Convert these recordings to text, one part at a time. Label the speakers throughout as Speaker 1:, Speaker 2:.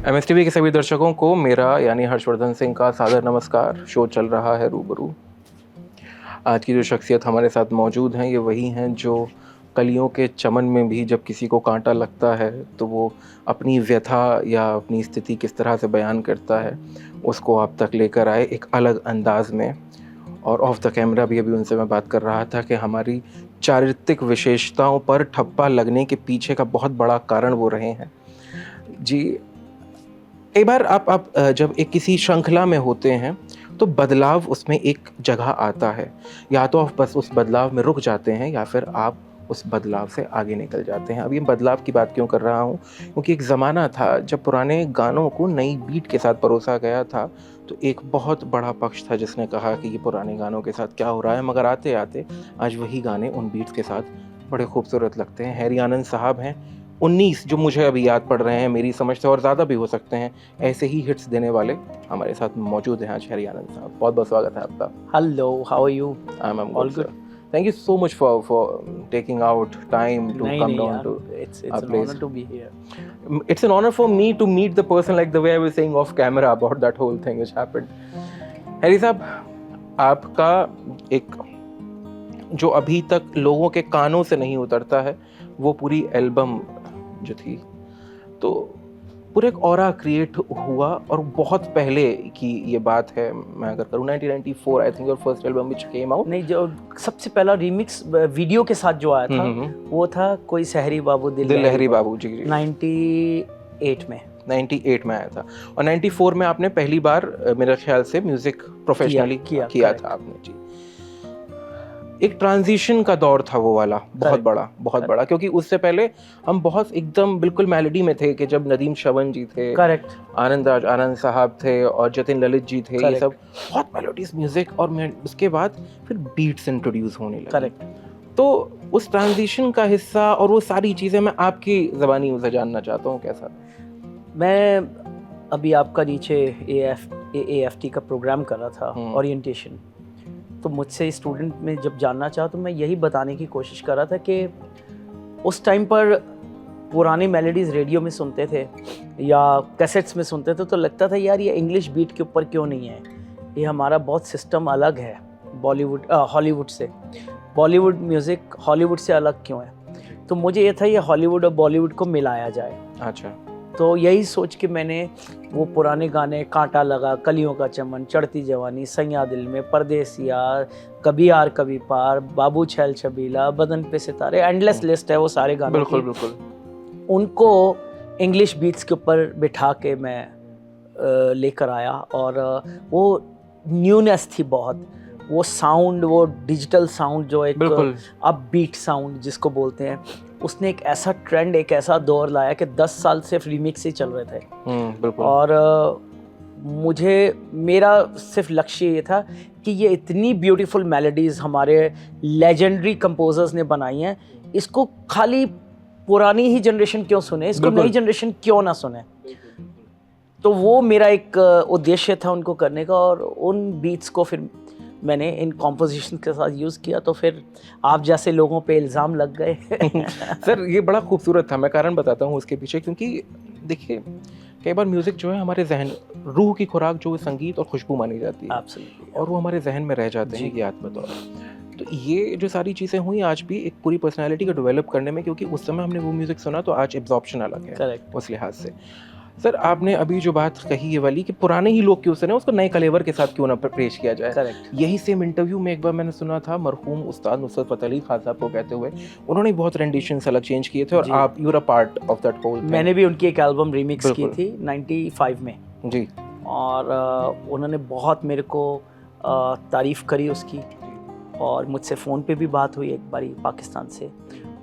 Speaker 1: MSTV के सभी दर्शकों को मेरा यानी हर्षवर्धन सिंह का सादर नमस्कार। शो चल रहा है रूबरू। आज की जो शख्सियत हमारे साथ मौजूद हैं ये वही हैं जो कलियों के चमन में भी जब किसी को कांटा लगता है तो वो अपनी व्यथा या अपनी स्थिति किस तरह से बयान करता है उसको आप तक लेकर आए एक अलग अंदाज में। और ऑफ द कैमरा भी अभी उनसे मैं बात कर रहा था कि हमारी चारित्रिक विशेषताओं पर ठप्पा लगने के पीछे का बहुत बड़ा कारण वो रहे हैं। जी, कई बार आप जब एक किसी श्रृंखला में होते हैं तो बदलाव उसमें एक जगह आता है, या तो आप बस उस बदलाव में रुक जाते हैं या फिर आप उस बदलाव से आगे निकल जाते हैं। अब ये बदलाव की बात क्यों कर रहा हूँ, क्योंकि एक ज़माना था जब पुराने गानों को नई बीट के साथ परोसा गया था, तो एक बहुत बड़ा पक्ष था जिसने कहा कि ये पुराने गानों के साथ क्या हो रहा है, मगर आते आते आज वही गाने उन बीट्स के साथ बड़े खूबसूरत लगते हैं। हैरी आनंद साहब हैं 19 जो मुझे अभी याद पड़ रहे हैं, मेरी समझ से और ज़्यादा भी हो सकते हैं, ऐसे ही हिट्स देने वाले हमारे साथ मौजूद हैं आज हैरी आनंद साहब। बहुत बहुत स्वागत है आपका।
Speaker 2: Hello, how are you?
Speaker 1: I'm
Speaker 2: All
Speaker 1: good,
Speaker 2: good.
Speaker 1: sir. Thank you so much for taking out time to
Speaker 2: नहीं
Speaker 1: come
Speaker 2: नहीं
Speaker 1: down
Speaker 2: यार,
Speaker 1: to
Speaker 2: it's
Speaker 1: our
Speaker 2: an
Speaker 1: place.
Speaker 2: honor to be here.
Speaker 1: It's an honor for me to meet the person, like the way I was saying off camera about that whole thing which happened. Harry साहब, आपका एक जो अभी तक लोगों के कानों से नहीं उतरता है वो पूरी एल्बम जो थी, तो पूरा एक ऑरा क्रिएट हुआ। और बहुत पहले की ये बात है, मैं अगर करूँ 1994 I think your first album which came out.
Speaker 2: नहीं, जो सबसे पहला रीमिक्स वीडियो के साथ जो आया था वो था कोई सहरी बाबू दिल
Speaker 1: लहरी बाबू जी
Speaker 2: 98 में
Speaker 1: 98 में आया था। और 94 में आपने पहली बार मेरे ख्याल से म्यूजिक प्रोफेशनली किया था आपने जी। एक ट्रांजिशन का दौर था वो वाला, बहुत बड़ा, क्योंकि उससे पहले हम बहुत एकदम बिल्कुल मेलोडी में थे कि जब नदीम श्रवण जी थे, आनंद साहब थे और जतिन ललित जी थे, ये सब बहुत मेलोडियस म्यूजिक। और उसके बाद फिर बीट्स इंट्रोड्यूस होने लगे। तो उस ट्रांजिशन का हिस्सा और वो सारी चीज़ें मैं आपकी ज़बानी उसे जानना चाहता हूँ कैसा।
Speaker 2: मैं अभी आपका नीचे AAFT का प्रोग्राम कर रहा था, ओरिएंटेशन। तो मुझसे स्टूडेंट में जब जानना चाहा तो मैं यही बताने की कोशिश कर रहा था कि उस टाइम पर पुरानी मेलोडीज़ रेडियो में सुनते थे या कैसेट्स में सुनते थे तो लगता था यार ये इंग्लिश बीट के ऊपर क्यों नहीं है, ये हमारा बहुत सिस्टम अलग है हॉलीवुड से। बॉलीवुड म्यूज़िक हॉलीवुड से अलग क्यों है, तो मुझे ये था ये हॉलीवुड और बॉलीवुड को मिलाया जाए। अच्छा, तो यही सोच के मैंने वो पुराने गाने कांटा लगा, कलियों का चमन, चढ़ती जवानी, सैया दिल में, परदेसिया, कभी यार कभी पार, बाबू छैल छबीला, बदन पे सितारे, एंडलेस लिस्ट है वो सारे गाने। बिल्कुल। उनको इंग्लिश बीट्स के ऊपर बिठा के मैं लेकर आया और वो न्यूनेस थी बहुत, वो साउंड, वो डिजिटल साउंड जो एक अप बीट साउंड जिसको बोलते हैं, उसने एक ऐसा ट्रेंड, एक ऐसा दौर लाया कि 10 साल सिर्फ रीमिक्स ही चल रहे थे। और मेरा सिर्फ लक्ष्य ये था कि ये इतनी ब्यूटीफुल मेलोडीज़ हमारे लेजेंडरी कंपोजर्स ने बनाई हैं, इसको खाली पुरानी ही जनरेशन क्यों सुने, इसको नई जनरेशन क्यों ना सुने। तो वो मेरा एक उद्देश्य था उनको करने का, और उन बीट्स को फिर मैंने इन कॉम्पोजिशन के साथ यूज़ किया, तो फिर आप जैसे लोगों पे इल्ज़ाम लग गए।
Speaker 1: सर ये बड़ा खूबसूरत था, मैं कारण बताता हूँ उसके पीछे, क्योंकि देखिए कई बार म्यूज़िक जो है हमारे जहन, रूह की खुराक जो संगीत और खुशबू मानी जाती है, और वो हमारे जहन में रह जाते हैं याद बतौर। तो ये जो सारी चीज़ें हुई आज भी एक पूरी पर्सनैलिटी को डेवलप करने में, क्योंकि उस समय हमने वो म्यूज़िक सुना तो आज एब्जॉर्प्शन अलग है उस लिहाज से। सर आपने अभी जो बात कही ये वाली कि पुराने ही लोग क्यों सुने, उसको नए कलेवर के साथ क्यों ना पेश किया जाए। यही सेम इंटरव्यू में एक बार मैंने सुना था मरहूम उस्ताद नुसरत फतेह अली खान साहब को कहते हुए, उन्होंने बहुत रेंडिशंस अलग चेंज किए थे और आप you are a part of that whole.
Speaker 2: मैंने भी उनकी एक एल्बम रीमिक्स की थी 95 में
Speaker 1: जी,
Speaker 2: और उन्होंने बहुत मेरे को तारीफ़ करी उसकी, और मुझसे फ़ोन पे भी बात हुई एक बारी पाकिस्तान से,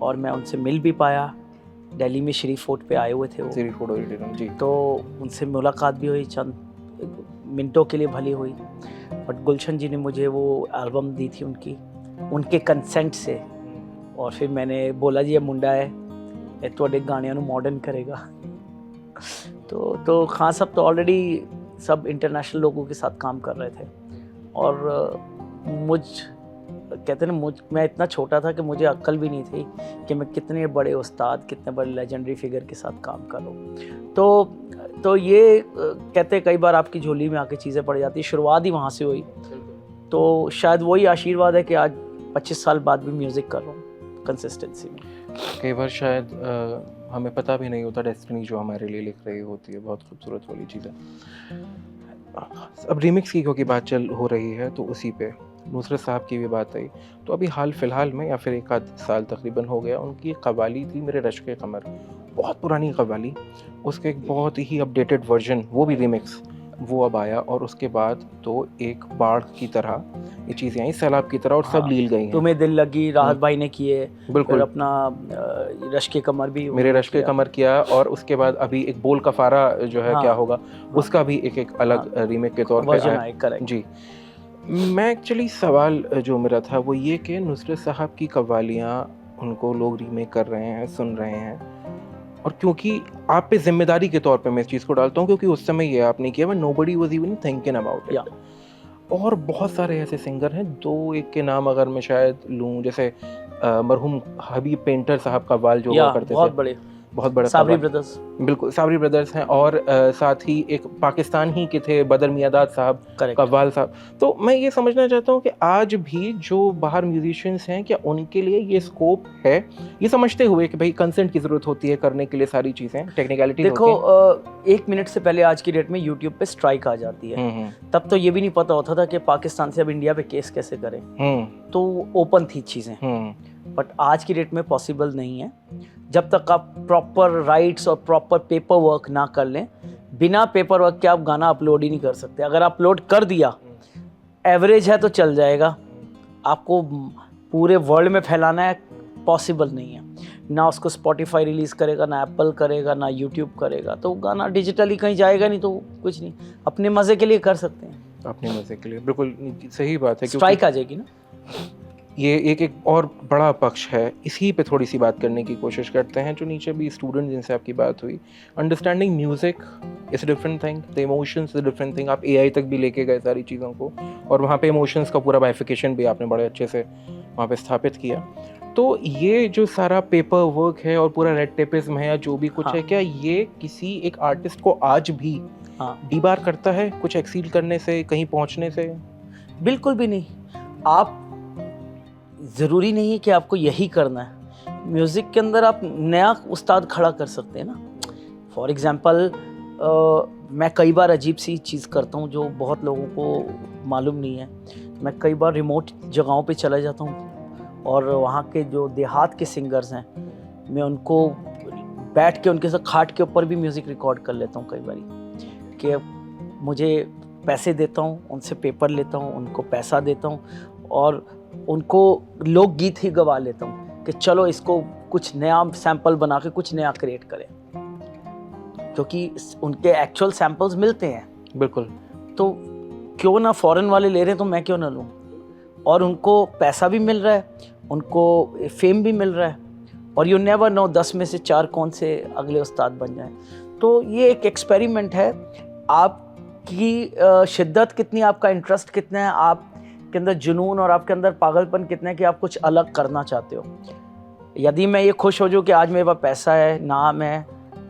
Speaker 2: और मैं उनसे मिल भी पाया। दिल्ली में शरीफ फोर्ट पे आए हुए थे वो, शरीफ फोर्ट ऑडिटोरियम जी, तो उनसे मुलाकात भी हुई, चंद मिनटों के लिए भली हुई। बट गुलशन जी ने मुझे वो एल्बम दी थी उनके कंसेंट से, और फिर मैंने बोला जी ये मुंडा है, ये थोड़े गाणियां मॉडर्न करेगा। तो खान साहब तो ऑलरेडी सब इंटरनेशनल लोगों के साथ काम कर रहे थे, और कहते हैं मैं इतना छोटा था कि मुझे अक्ल भी नहीं थी कि मैं कितने बड़े उस्ताद, कितने बड़े लेजेंडरी फिगर के साथ काम करूं। तो तो ये कहते हैं कई बार आपकी झोली में आके चीज़ें पड़ जाती है, शुरुआत ही वहाँ से हुई। तो शायद वही आशीर्वाद है कि आज 25 साल बाद भी म्यूज़िक कर रहा हूँ कंसिस्टेंसी में।
Speaker 1: कई बार शायद हमें पता भी नहीं होता डेस्टिनी जो हमारे लिए लिख रही होती है, बहुत खूबसूरत वाली चीज़ है। अब रीमिक्स की क्योंकि बात चल हो रही है तो उसी पे नुसरत साहब की भी बात आई, तो अभी हाल फिलहाल में या फिर 1 आध साल तकरीबन हो गया, उनकी एक कव्वाली थी मेरे रश्क कमर, बहुत पुरानी कव्वाली, उसके एक बहुत ही अपडेटेड वर्जन, वो भी रीमिक्स, वो अब आया। और उसके बाद तो एक बाढ़ की तरह ये चीज़ें आई, सैलाब की तरह, और सब लील गई हैं।
Speaker 2: तुम्हें दिल लगी राहत भाई ने किए,
Speaker 1: बिल्कुल,
Speaker 2: अपना रश्क कमर भी
Speaker 1: मेरे रश्क कमर किया, और उसके बाद अभी एक बोल कफारा जो है क्या होगा, उसका भी एक अलग रीमेक के तौर पे आया। जी, मैं एक्चुअली सवाल जो मेरा था वो ये कि नुसरत साहब की कव्वालियाँ उनको लोग रीमेक कर रहे हैं, सुन रहे हैं, और क्योंकि आप पे जिम्मेदारी के तौर पे मैं इस चीज़ को डालता हूँ, क्योंकि उस समय ये आपने किया हुआ, nobody was even thinking about it. और बहुत सारे ऐसे सिंगर हैं, 2-1 के नाम अगर मैं शायद लूँ, जैसे मरहूम हबीब पेंटर साहब कव्वाल जो हुआ करते थे, बहुत बड़ा
Speaker 2: साबरी ब्रदर्स,
Speaker 1: बिल्कुल साबरी ब्रदर्स हैं, और साथ ही एक पाकिस्तान ही के थे बदर मियादाद साहब, कव्वाल साहब। तो मैं ये समझना चाहता हूँ कि आज भी जो बाहर म्यूजिशियंस हैं, क्या उनके लिए ये स्कोप है, ये समझते हुए कि भाई कंसेंट की ज़रूरत होती है करने के लिए सारी चीज़ें, टेक्निकलिटी
Speaker 2: देखो 1 मिनट से पहले आज की डेट में यूट्यूब पे स्ट्राइक आ जाती है, तब तो ये भी नहीं पता होता था कि पाकिस्तान से अब इंडिया पे केस कैसे करें, तो ओपन थी चीज़ें, बट आज की डेट में पॉसिबल नहीं है। जब तक आप प्रॉपर राइट्स और प्रॉपर पेपर वर्क ना कर लें, बिना पेपर वर्क के आप गाना अपलोड ही नहीं कर सकते। अगर अपलोड कर दिया, एवरेज है तो चल जाएगा, आपको पूरे वर्ल्ड में फैलाना है, पॉसिबल नहीं है। ना उसको स्पॉटिफाई रिलीज़ करेगा, ना एप्पल करेगा, ना यूट्यूब करेगा, तो गाना डिजिटली कहीं जाएगा नहीं, तो कुछ नहीं, अपने मज़े के लिए कर सकते हैं,
Speaker 1: अपने मज़े के लिए। बिल्कुल सही बात है,
Speaker 2: स्ट्राइक आ जाएगी ना।
Speaker 1: ये एक और बड़ा पक्ष है, इसी पे थोड़ी सी बात करने की कोशिश करते हैं। जो नीचे भी स्टूडेंट जिनसे आपकी बात हुई, understanding music is different thing, the emotions is different thing. आप एआई तक भी लेके गए सारी चीज़ों को, और वहाँ पे इमोशंस का पूरा बाइफिकेशन भी आपने बड़े अच्छे से वहाँ पे स्थापित किया। तो ये जो सारा पेपर वर्क है और पूरा रेड टेपिज्म है या जो भी कुछ है, क्या ये किसी एक आर्टिस्ट को आज भी डीबार करता है कुछ एक्सील करने से, कहीं पहुँचने से?
Speaker 2: बिल्कुल भी नहीं। आप ज़रूरी नहीं है कि आपको यही करना है, म्यूज़िक के अंदर आप नया उस्ताद खड़ा कर सकते हैं ना। फॉर एग्ज़ाम्पल मैं कई बार अजीब सी चीज़ करता हूँ जो बहुत लोगों को मालूम नहीं है। मैं कई बार रिमोट जगहों पे चला जाता हूँ और वहाँ के जो देहात के सिंगर्स हैं, मैं उनको बैठ के उनके साथ खाट के ऊपर भी म्यूज़िक रिकॉर्ड कर लेता हूँ कई बार, कि मुझे पैसे देता हूँ, उनसे पेपर लेता हूँ, उनको पैसा देता हूँ और उनको लोकगीत ही गवा लेता हूँ कि चलो इसको कुछ नया सैंपल बना के कुछ नया क्रिएट करें, क्योंकि उनके एक्चुअल सैंपल्स मिलते हैं।
Speaker 1: बिल्कुल।
Speaker 2: तो क्यों ना फॉरेन वाले ले रहे हैं तो मैं क्यों ना लूँ, और उनको पैसा भी मिल रहा है, उनको फेम भी मिल रहा है, और यू नेवर नो 10 में से 4 कौन से अगले उस्ताद बन जाएं। तो ये एक एक्सपेरिमेंट है, आपकी शिद्दत कितनी, आपका इंटरेस्ट कितना है, आप के अंदर जुनून और आपके अंदर पागलपन कितना है कि आप कुछ अलग करना चाहते हो। यदि मैं ये खुश हो जाऊँ कि आज मेरे पास पैसा है, नाम है,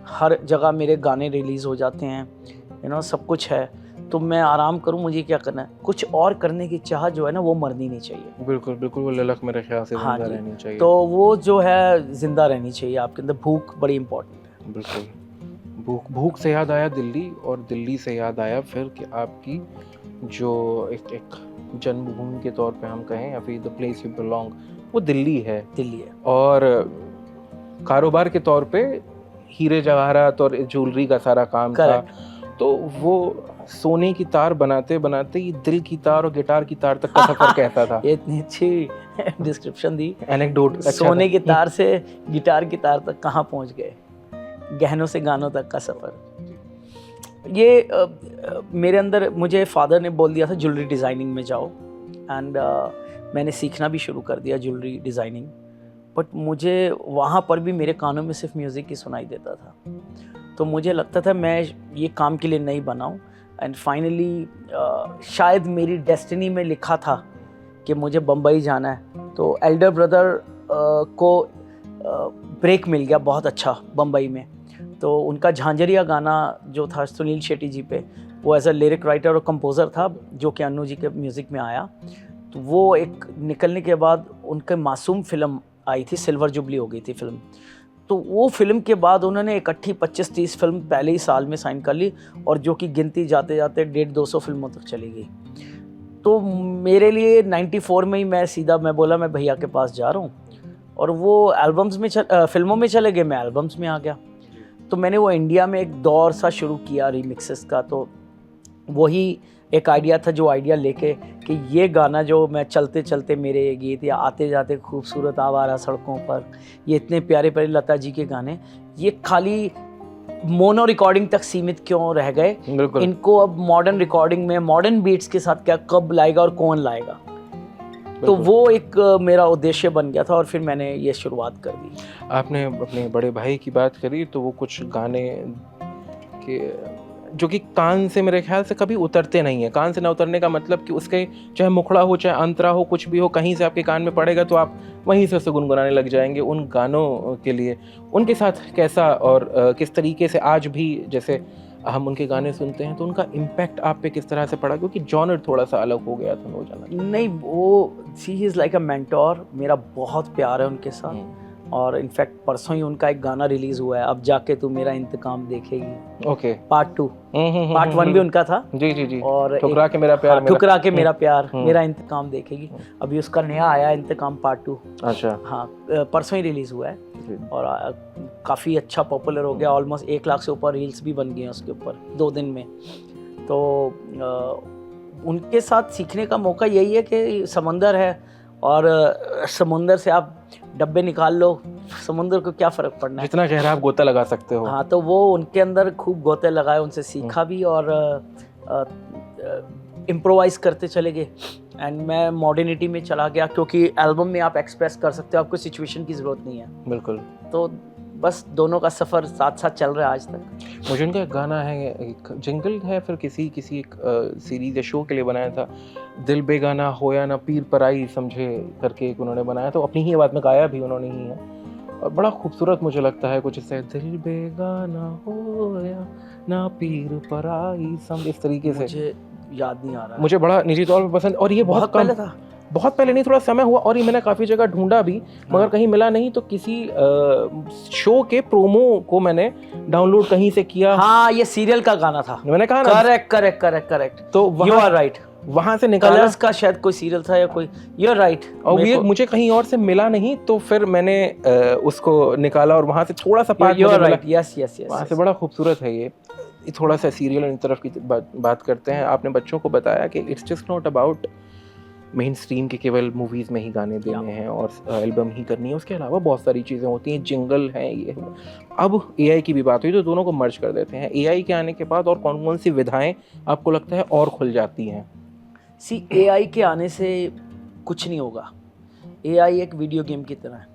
Speaker 2: हर जगह मेरे गाने रिलीज़ हो जाते हैं, सब कुछ है, तो मैं आराम करूँ, मुझे क्या करना है, कुछ और करने की चाह जो है ना वो मरनी नहीं चाहिए।
Speaker 1: बिल्कुल बिल्कुल, वो ललक मेरे ख्याल से जिंदा रहनी चाहिए।
Speaker 2: तो वो जो है जिंदा रहनी चाहिए, आपके अंदर भूख बड़ी इंपॉर्टेंट है।
Speaker 1: बिल्कुल, भूख से याद आया दिल्ली, और दिल्ली से याद आया फिर कि आपकी जो एक जन्मभूमि के तौर पे हम कहें या फिर द प्लेस यू बिलोंग, वो दिल्ली है। और कारोबार के तौर पे हीरे जवाहरात और ज्वेलरी का सारा काम था, तो वो सोने की तार बनाते बनाते ये दिल की तार और गिटार की तार तक का सफर कैसा था?
Speaker 2: इतनी अच्छी डिस्क्रिप्शन दी,
Speaker 1: एनेक्डोट।
Speaker 2: सोने की तार से गिटार की तार तक कहाँ पहुँच गए, गहनों से गानों तक का सफर। ये मेरे अंदर, मुझे फादर ने बोल दिया था ज्वेलरी डिज़ाइनिंग में जाओ, एंड मैंने सीखना भी शुरू कर दिया ज्वेलरी डिज़ाइनिंग, बट मुझे वहाँ पर भी मेरे कानों में सिर्फ म्यूज़िक ही सुनाई देता था, तो मुझे लगता था मैं ये काम के लिए नहीं बनाऊँ। एंड फाइनली शायद मेरी डेस्टिनी में लिखा था कि मुझे बम्बई जाना है, तो एल्डर ब्रदर को ब्रेक मिल गया बहुत अच्छा बम्बई में, तो उनका झांझरिया गाना जो था सुनील शेट्टी जी पे, वो एज अ लिरिक राइटर और कंपोज़र था जो कि अन्नू जी के म्यूज़िक में आया। तो वो एक निकलने के बाद उनके मासूम फिल्म आई थी, सिल्वर जुबली हो गई थी फिल्म। तो वो फिल्म के बाद उन्होंने इकट्ठी 25-30 फिल्म पहले ही साल में साइन कर ली, और जो कि गिनती जाते जाते 150-200 फिल्मों तक चली गई। तो मेरे लिए 94 में ही मैं बोला मैं भैया के पास जा रहा हूँ, और वो एल्बम्स में फिल्मों में चले गए, मैं एल्बम्स में आ गया। तो मैंने वो इंडिया में एक दौर सा शुरू किया रीमिक्सेस का। तो वही एक आइडिया था जो आइडिया लेके कि ये गाना जो मैं चलते चलते मेरे ये गीत, या आते जाते खूबसूरत आवारा सड़कों पर, ये इतने प्यारे प्यारे लता जी के गाने, ये खाली मोनो रिकॉर्डिंग तक सीमित क्यों रह गए? इनको अब मॉडर्न रिकॉर्डिंग में मॉडर्न बीट्स के साथ क्या कब लाएगा और कौन लाएगा? तो वो एक मेरा उद्देश्य बन गया था, और फिर मैंने ये शुरुआत कर दी।
Speaker 1: आपने अपने बड़े भाई की बात करी, तो वो कुछ गाने के जो कि कान से मेरे ख्याल से कभी उतरते नहीं हैं। कान से ना उतरने का मतलब कि उसके चाहे मुखड़ा हो, चाहे अंतरा हो, कुछ भी हो, कहीं से आपके कान में पड़ेगा तो आप वहीं से उसे गुनगुनाने लग जाएंगे। उन गानों के लिए उनके साथ कैसा और किस तरीके से आज भी जैसे हम उनके गाने सुनते हैं तो उनका इम्पैक्ट आप पे किस तरह से पड़ा? क्योंकि जॉनर थोड़ा सा अलग हो गया था नौजवान।
Speaker 2: नहीं, वो he is like a mentor, मेरा बहुत प्यार है उनके साथ। और इनफैक्ट परसों ही उनका एक गाना रिलीज हुआ है, अब जाके तू मेरा इंतकाम देखेगी।
Speaker 1: ओके।
Speaker 2: पार्ट 2, पार्ट 1 भी उनका था।
Speaker 1: जी जी जी।
Speaker 2: और
Speaker 1: ठुकरा के मेरा प्यार,
Speaker 2: ठुकरा के मेरा प्यार, मेरा इंतकाम देखेगी। अभी उसका नया आया इंतकाम पार्ट 2।
Speaker 1: अच्छा।
Speaker 2: हाँ, परसों ही रिलीज हुआ है, और काफ़ी अच्छा पॉपुलर हो गया। ऑलमोस्ट 1 लाख से ऊपर रील्स भी बन गए हैं उसके ऊपर 2 दिन में। तो उनके साथ सीखने का मौका यही है कि समंदर है, और समुंदर से आप डब्बे निकाल लो, समुंदर को क्या फ़र्क पड़ना है,
Speaker 1: जितना गहरा आप गोता लगा सकते हो।
Speaker 2: हाँ, तो वो उनके अंदर खूब गोते लगाए, उनसे सीखा भी, और इम्प्रोवाइज़ करते चले गए। एंड मैं मॉडर्निटी में चला गया, क्योंकि एल्बम में आप एक्सप्रेस कर सकते हो, आपको सिचुएशन की ज़रूरत नहीं है।
Speaker 1: बिल्कुल।
Speaker 2: तो बस दोनों का सफ़र साथ साथ चल रहा है आज तक।
Speaker 1: मुझे उनका एक गाना है, एक जिंगल है, फिर किसी एक सीरीज या शो के लिए बनाया था, दिल बेगाना होया ना पीर पराई समझे करके एक उन्होंने बनाया, तो अपनी ही आवाज़ में गाया भी उन्होंने ही है, और बड़ा खूबसूरत मुझे लगता है कुछ इससे, दिल बेगाना होया ना पीर पराई सम, इस तरीके से।
Speaker 2: मुझे याद नहीं आ रहा,
Speaker 1: मुझे बड़ा निजी तौर पर पसंद, और ये बहुत
Speaker 2: पहले था,
Speaker 1: बहुत पहले नहीं, थोड़ा समय हुआ, और ये मैंने काफ़ी जगह ढूंढा भी मगर कहीं मिला नहीं। तो किसी शो के प्रोमो को मैंने डाउनलोड कहीं से किया।
Speaker 2: हाँ, ये सीरियल का गाना था, मैंने कहा ना। करेक्ट। तो यू आर राइट,
Speaker 1: वहाँ से निकाला,
Speaker 2: कलर्स का शायद कोई सीरियल था या कोई, यू आर राइट।
Speaker 1: और ये मुझे कहीं और से मिला नहीं, तो फिर मैंने उसको निकाला और वहाँ से थोड़ा सा पार्ट मुझे मिला।
Speaker 2: यस,
Speaker 1: वहाँ से बड़ा खूबसूरत है ये। थोड़ा सा सीरियल की तरफ की बात करते हैं। आपने बच्चों को बताया कि it's just not about main stream के केवल मूवीज़ में ही गाने देने हैं और एल्बम ही करनी है, उसके अलावा बहुत सारी चीज़ें होती हैं, जिंगल हैं, ये अब एआई की भी बात हुई तो दोनों को मर्ज कर देते हैं। एआई के आने के बाद और कौन कौन सी विधाएं आपको लगता है और खुल जाती हैं?
Speaker 2: एआई के आने से कुछ नहीं होगा। एआई एक वीडियो गेम की तरह है,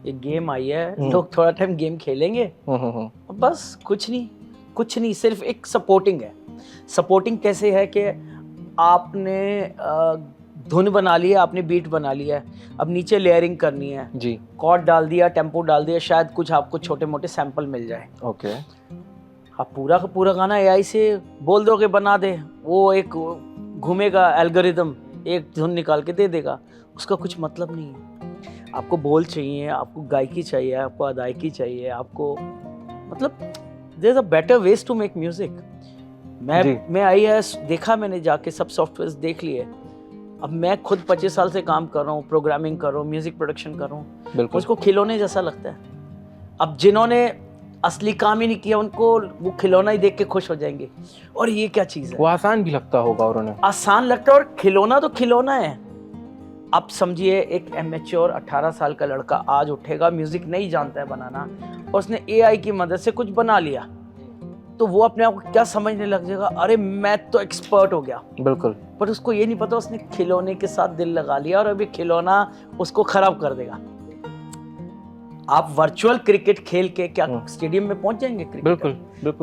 Speaker 2: एक गेम आई है, लोग थोड़ा टाइम गेम खेलेंगे, बस कुछ नहीं, सिर्फ एक सपोर्टिंग है। सपोर्टिंग कैसे है कि आपने धुन बना ली है, आपने बीट बना लिया है, अब नीचे लेयरिंग करनी है जी, कॉर्ड डाल दिया, टेम्पो डाल दिया, शायद कुछ आपको छोटे मोटे सैंपल मिल जाए। ओके, आप पूरा का पूरा गाना एआई से बोल दोगे बना दे, वो एक घूमेगा एल्गोरिदम, एक धुन निकाल के दे देगा, उसका कुछ मतलब नहीं है। आपको बोल चाहिए, आपको गायकी चाहिए, आपको अदायकी चाहिए, आपको मतलब there is a better ways to make music. मैं आईएएस देखा, मैंने जाके सब सॉफ्टवेयर देख लिए। अब मैं खुद 25 साल से काम कर रहा हूँ, प्रोग्रामिंग कर रहा हूँ, म्यूजिक प्रोडक्शन कर रहा हूँ, उसको खिलौने जैसा लगता है। अब जिन्होंने असली काम ही नहीं किया, उनको वो खिलौना ही देख के खुश हो जाएंगे, और ये क्या चीज़ है।
Speaker 1: वो आसान भी लगता होगा, और उन्हें
Speaker 2: आसान लगता है, और खिलौना तो खिलौना है। आप समझिए एक एमेच्योर 18 साल का लड़का आज उठेगा, म्यूजिक नहीं जानता है बनाना, और उसने एआई की मदद से कुछ बना लिया, तो वो अपने आप को क्या समझने लग जाएगा, अरे मैं तो एक्सपर्ट हो गया। बिल्कुल। पर उसको ये नहीं पता उसने खिलौने के साथ दिल लगा लिया, और अभी खिलौना उसको खराब कर देगा। आप वर्चुअल क्रिकेट खेल के क्या स्टेडियम में पहुंच जाएंगे? बिल्कुल।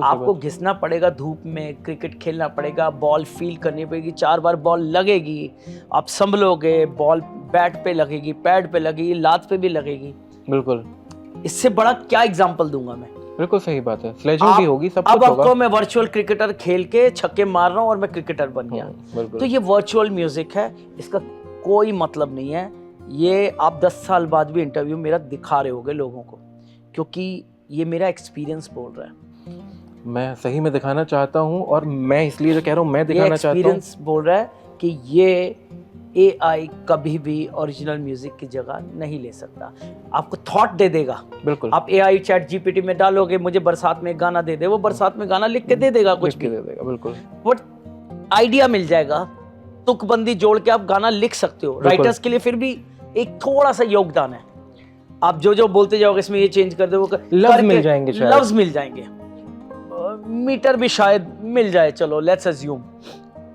Speaker 2: आपको घिसना पड़ेगा, धूप में क्रिकेट खेलना पड़ेगा, बॉल फील करनी पड़ेगी, 4 बार बॉल लगेगी, आप संभलोगे, बॉल बैट पे लगेगी, पैड पे लगेगी, लात पे भी लगेगी। बिल्कुल। इससे बड़ा क्या एग्जांपल दूंगा मैं?
Speaker 1: बिल्कुल सही बात है, स्लेजिंग भी होगी, सब
Speaker 2: अब
Speaker 1: कुछ होगा।
Speaker 2: आपको मैं वर्चुअल क्रिकेटर खेल के छक्के मार रहा हूँ और मैं क्रिकेटर बन गया।
Speaker 1: बिल्कुल।
Speaker 2: तो ये वर्चुअल म्यूजिक है, इसका कोई मतलब नहीं है। ये आप 10 साल बाद भी इंटरव्यू मेरा दिखा रहे होगे लोगों को, क्योंकि ये मेरा एक्सपीरियंस बोल रहा है।
Speaker 1: मैं सही में दिखाना चाहता हूँ, और मैं इसलिए जो कह रहा हूँ मैं
Speaker 2: ये
Speaker 1: दिखाना चाहता हूँ।
Speaker 2: एक्सपीरियंस बोल रहा है कि ये AI कभी भी ओरिजिनल म्यूजिक की जगह नहीं ले सकता। आपको थॉट दे देगा।
Speaker 1: बिल्कुल।
Speaker 2: आप AI चैट GPT में डालोगे मुझे बरसात में गाना दे दे, वो बरसात में गाना लिख के दे देगा, कुछ
Speaker 1: लिख के
Speaker 2: भी
Speaker 1: दे देगा, बिल्कुल।
Speaker 2: बट आइडिया मिल जाएगा, तुकबंदी जोड़ के आप गाना लिख सकते हो। राइटर्स के लिए फिर भी एक थोड़ा सा योगदान है। आप जो जो बोलते जाओगे इसमें ये चेंज कर दो, वो
Speaker 1: लफ्ज मिल जाएंगे, शायद
Speaker 2: लफ्ज मिल जाएंगे, मीटर भी शायद मिल जाए, चलो लेट्स अज्यूम।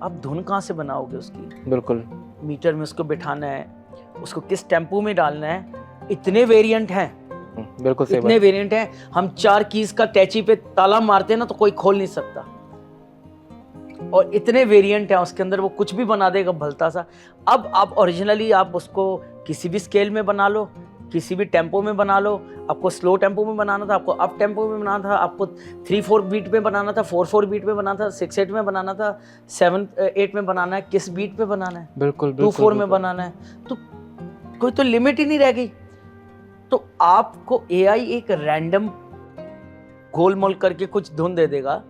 Speaker 2: आप धुन कहाँ से बनाओगे उसकी?
Speaker 1: बिल्कुल।
Speaker 2: मीटर में उसको बिठाना है, उसको किस टेम्पो में डालना है, इतने वेरिएंट हैं।
Speaker 1: बिल्कुल सही
Speaker 2: इतने वेरिएंट हैं। हम 4 कीज का टैची पे ताला मारते हैं ना तो कोई खोल नहीं सकता, और इतने वेरिएंट हैं उसके अंदर, वो कुछ भी बना देगा भलता सा। अब आप ओरिजिनली आप उसको किसी भी स्केल में बना लो, किसी भी टेम्पो में बना लो। आपको स्लो टेम्पो में बनाना था, आपको अप टेम्पो में बनाना था, आपको 3-4 बीट में बनाना था, 4-4 बीट में बनाना था, 6-8 में बनाना था, 7-8 में बनाना है, किस बीट पे बनाना है,
Speaker 1: बिल्कुल
Speaker 2: 2-4 में बनाना है, तो कोई तो लिमिट ही नहीं रह गई। तो आपको AI एक रैंडम गोलमोल करके कुछ धुन दे देगा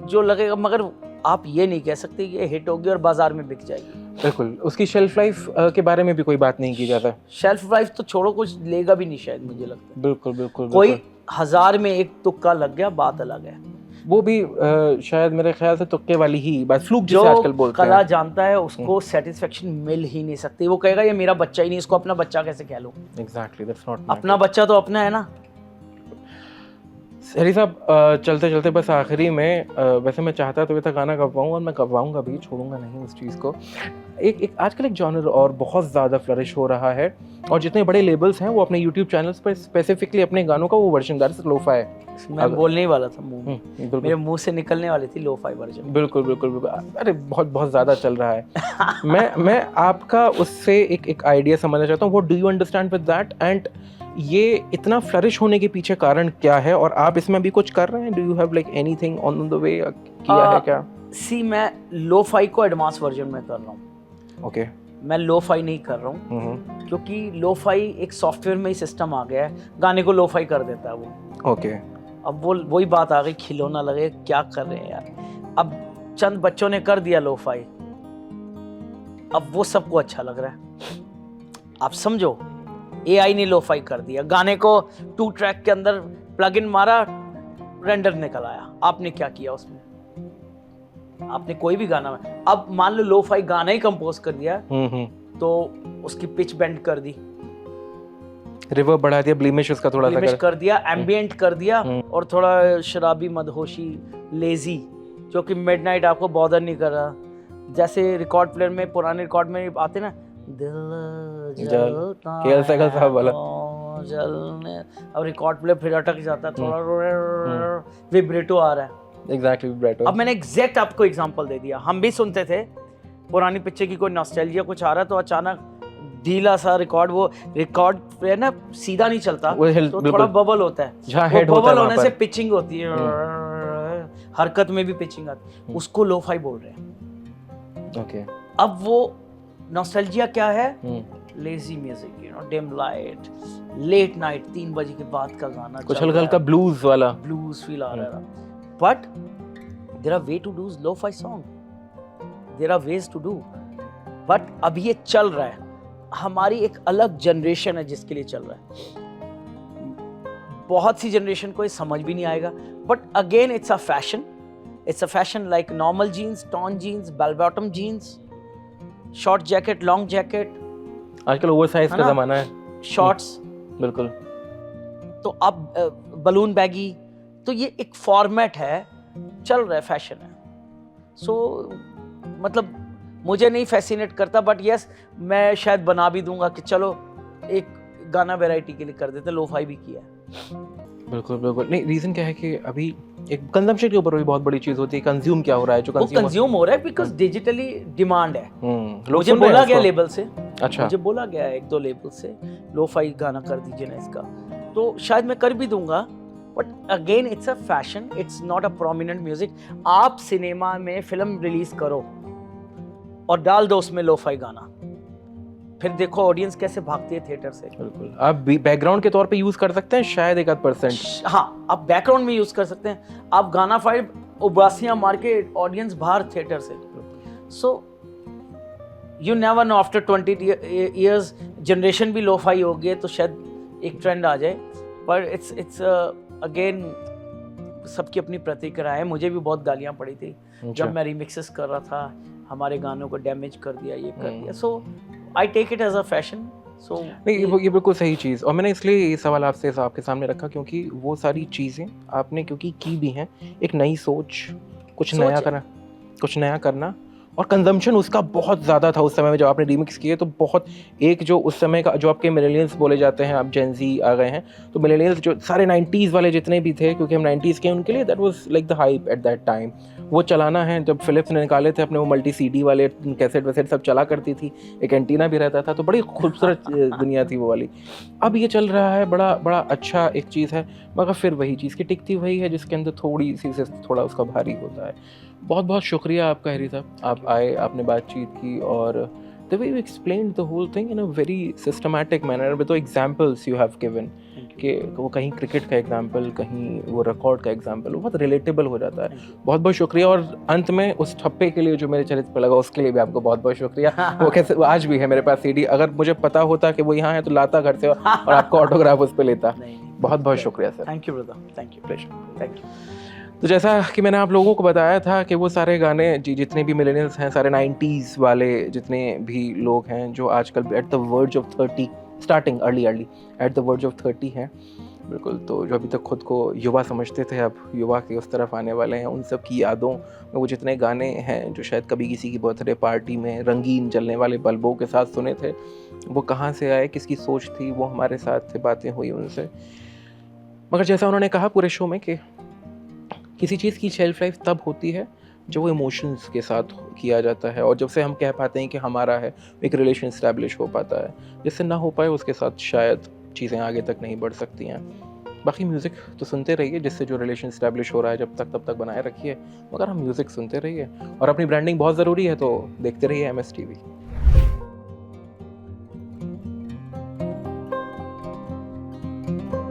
Speaker 2: जो लगेगा, मगर आप ये नहीं कह सकते कि ये हिट होगी और बाजार में बिक जाएगी।
Speaker 1: बिल्कुल। उसकी शेल्फ लाइफ के बारे में भी कोई बात नहीं की जाता।
Speaker 2: शेल्फ लाइफ तो छोड़ो, कुछ लेगा भी नहीं शायद, मुझे लगता है।
Speaker 1: बिल्कुल बिल्कुल।
Speaker 2: कोई 1000 में एक तुक्का लग गया, बात अलग है।
Speaker 1: वो भी शायद मेरे ख्याल से तुक्के वाली ही बात, फ्लूक
Speaker 2: जो
Speaker 1: जिसे आजकल बोलते
Speaker 2: कला
Speaker 1: हैं।
Speaker 2: जानता है उसको सेटिस्फेक्शन मिल ही नहीं सकती। वो कहेगा ये मेरा बच्चा ही नहीं, इसको अपना बच्चा कैसे कह लूं?
Speaker 1: एग्जैक्टली, दैट्स नॉट
Speaker 2: अपना बच्चा तो अपना है ना।
Speaker 1: हरी साहब, चलते चलते बस आखिरी में, वैसे मैं चाहता तो ये था गाना गवाऊँ, और मैं गवाऊँगा भी, छोड़ूंगा नहीं इस चीज़ को। एक आजकल एक जॉनर और बहुत ज़्यादा फ्लरिश हो रहा है, और जितने बड़े लेबल्स हैं वो अपने यूट्यूब चैनल्स पर स्पेसिफिकली अपने गानों का वो वर्जन, दैट इज लोफाई।
Speaker 2: मैं बोलने ही वाला था,
Speaker 1: बिल्कुल
Speaker 2: मेरे मुंह से निकलने वाली थी लोफाई वर्जन।
Speaker 1: बिल्कुल बिल्कुल बिल्कुल। अरे बहुत बहुत ज़्यादा चल रहा है। मैं आपका उससे एक आइडिया समझना चाहता हूँ, what do you understand with that, and ये इतना फ्लरिश होने के पीछे कारण क्या है, और आप इसमें भी कुछ कर रहे हैं? Do you have like anything on the way किया है क्या?
Speaker 2: सी, मैं लोफाई को एडवांस वर्जन में कर रहा हूँ।
Speaker 1: ओके।
Speaker 2: मैं लोफाई नहीं कर रहा हूँ, क्योंकि लोफाई एक सॉफ्टवेयर में ही सिस्टम आ गया है, गाने को लोफाई कर देता है वो।
Speaker 1: ओके।
Speaker 2: अब वो वही बात आ गई, खिलौना लगे, क्या कर रहे हैं यार। अब चंद बच्चों ने कर दिया लोफाई, अब वो सबको अच्छा लग रहा है। आप समझो, AI ने लोफाई कर दिया, गाने को 2 ट्रैक के अंदर प्लग इन मारा, रेंडर निकल आया। आपने क्या किया उसमें? आपने कोई भी गाना, अब मान लो लोफाई गाना ही कंपोज कर दिया, तो उसकी पिच बेंड कर दी,
Speaker 1: रिवर्ब बढ़ा दिया, ब्लीमिश उसका थोड़ा सा
Speaker 2: कर दिया, एम्बिएंट कर दिया, और थोड़ा शराबी, मदहोशी, लेजी, जो कि मिडनाइट आपको बॉदर नहीं कर रहा। जैसे रिकॉर्ड प्लेयर में, पुराने रिकॉर्ड में आते ना, दिल जलता
Speaker 1: केएल सहगल साहब वाला
Speaker 2: जलने, अब रिकॉर्ड प्लेयर फिर अटक जाता है, थोड़ा विब्रेटो आ रहा है।
Speaker 1: एग्जैक्टली, विब्रेटो।
Speaker 2: अब मैंने एग्जैक्ट आपको एग्जांपल दे दिया। हम भी सुनते थे पुरानी पिक्चर की, कोई नॉस्टैल्जिया कुछ आ रहा है तो अचानक ढीला सा रिकॉर्ड, वो रिकॉर्ड प्लेयर ना सीधा नहीं चलता, तो थोड़ा बबल होता है,
Speaker 1: जहाँ हेड होता है
Speaker 2: बबल होने से पिचिंग होती है, हरकत में भी पिचिंग आती है, उसको लोफाई बोल रहे हैं।
Speaker 1: ओके।
Speaker 2: अब वो नॉस्टैल्जिया क्या है? Lazy music, you know, dim light, late night, 3 बजे के बाद का गाना,
Speaker 1: कुछ हल्का हल्का ब्लूज वाला,
Speaker 2: ब्लूज फील आ रहा है। But there are way to do lofi song, there are ways to do, but अब ये चल रहा है। हमारी एक अलग जनरेशन है जिसके लिए चल रहा है। बहुत सी जनरेशन को ये समझ भी नहीं आएगा, but again it's a fashion. It's a fashion like normal jeans, torn jeans, bell bottom jeans, short jacket, long jacket,
Speaker 1: आजकल ओवरसाइज का जमाना है,
Speaker 2: शॉर्ट्स,
Speaker 1: बिल्कुल।
Speaker 2: तो अब बलून बैगी, तो ये एक फॉर्मेट है, चल रहा है, फैशन है। सो मतलब मुझे नहीं फैसिनेट करता, बट यस, मैं शायद बना भी दूंगा कि चलो एक गाना वैरायटी के लिए कर देते, लोफाई भी किया है।
Speaker 1: बिल्कुल बिल्कुल। नहीं, रीजन क्या है कि अभी एक कंजम्पशन के ऊपर भी बहुत बड़ी चीज होती है, कंज्यूम क्या हो रहा है, जो
Speaker 2: कंज्यूम हो रहा है बिकॉज डिजिटली डिमांड है।
Speaker 1: लोग
Speaker 2: मुझे बोला गया लेबल से,
Speaker 1: अच्छा,
Speaker 2: मुझे बोला गया 1-2 लेबल से, लोफाई गाना कर दीजिए ना इसका, तो शायद मैं कर भी दूंगा, but again it's a fashion, it's not a prominent music. आप सिनेमा में फिल्म रिलीज करो और डाल दो उसमें लोफाई गाना, फिर देखो ऑडियंस कैसे भागती है थिएटर से।
Speaker 1: बिल्कुल, आप बैकग्राउंड के तौर पे यूज कर सकते हैं शायद 1-8%।
Speaker 2: हाँ, आप बैकग्राउंड में यूज कर सकते हैं, आप गाना फाइल उबासियां मार के ऑडियंस बाहर थिएटर से। So you never know, after 20 years generation भी लोफाई हो गई तो शायद एक ट्रेंड आ जाए। पर इट्स अगेन सबकी अपनी प्रतिक्रिया है। मुझे भी बहुत गालियां पड़ी थी जब मैं रिमिक्सेस कर रहा था, हमारे गानों को डैमेज कर दिया, ये कर दिया। So I take it as a fashion. So
Speaker 1: नहीं, ये बिल्कुल सही चीज़, और मैंने इसलिए ये सवाल आपसे आपके सामने रखा क्योंकि वो सारी चीज़ें आपने क्योंकि की भी हैं, एक नई सोच, कुछ नया करना और कंजम्पशन उसका बहुत ज़्यादा था उस समय में जब आपने रीमिक्स किए। तो बहुत एक जो उस समय का जो आपके मिलेनियल्स बोले जाते हैं, आप जेन ज़ी आ गए हैं, तो मिलेनियल्स जो सारे 90s वाले जितने भी थे, क्योंकि हम 90s के, उनके लिए that was like the hype at that time. वो चलाना है, जब फिलिप्स ने निकाले थे अपने वो मल्टी सीडी वाले कैसेट वैसेट सब चला करती थी, एक एंटीना भी रहता था, तो बड़ी खूबसूरत दुनिया थी वो वाली। अब ये चल रहा है, बड़ा बड़ा अच्छा एक चीज़ है, मगर फिर वही चीज़ की टिकती वही है जिसके अंदर थोड़ी सी से थोड़ा उसका भारी होता है। बहुत बहुत शुक्रिया आपका हैरी साहब, आप आए, आपने बातचीत की, और the way you explained the whole thing in a very systematic manner with the examples you have given, कि वो कहीं क्रिकेट का एग्जांपल, कहीं वो रिकॉर्ड का एग्जांपल, वो बहुत रिलेटेबल हो जाता है। बहुत बहुत शुक्रिया, और अंत में उस ठप्पे के लिए जो मेरे चरित्र पर लगा उसके लिए भी आपको बहुत बहुत शुक्रिया। वो कैसे आज भी है मेरे पास सीडी, अगर मुझे पता होता कि वो यहाँ है तो लाता घर से और आपका ऑटोग्राफ उस पर लेता। बहुत बहुत शुक्रिया sir.
Speaker 2: Thank you brother, thank you, pleasure, thank you.
Speaker 1: तो जैसा कि मैंने आप लोगों को बताया था कि वो सारे गाने जितने भी मिलेनियल्स हैं, सारे 90s वाले जितने भी लोग हैं जो आजकल at the verge of 30, starting early at the verge of 30 हैं, बिल्कुल, तो जो अभी तक खुद को युवा समझते थे अब युवा के उस तरफ आने वाले हैं, उन सब की यादों में वो जितने गाने हैं जो शायद कभी किसी की बर्थडे पार्टी में रंगीन जलने वाले बल्बों के साथ सुने थे, वो कहाँ से आए, किसकी सोच थी, वो हमारे साथ थे, बातें हुई उनसे। मगर जैसा उन्होंने कहा पूरे शो में कि किसी चीज़ की शेल्फ लाइफ तब होती है जब वो इमोशंस के साथ किया जाता है, और जब से हम कह पाते हैं कि हमारा है, एक रिलेशन इस्टेब्लिश हो पाता है। जिससे ना हो पाए उसके साथ शायद चीज़ें आगे तक नहीं बढ़ सकती हैं। बाकी म्यूज़िक तो सुनते रहिए, जिससे जो रिलेशन इस्टेब्लिश हो रहा है जब तक तब तक बनाए रखिए, मगर हम म्यूज़िक सुनते रहिए, और अपनी ब्रांडिंग बहुत ज़रूरी है, तो देखते रहिए MS TV।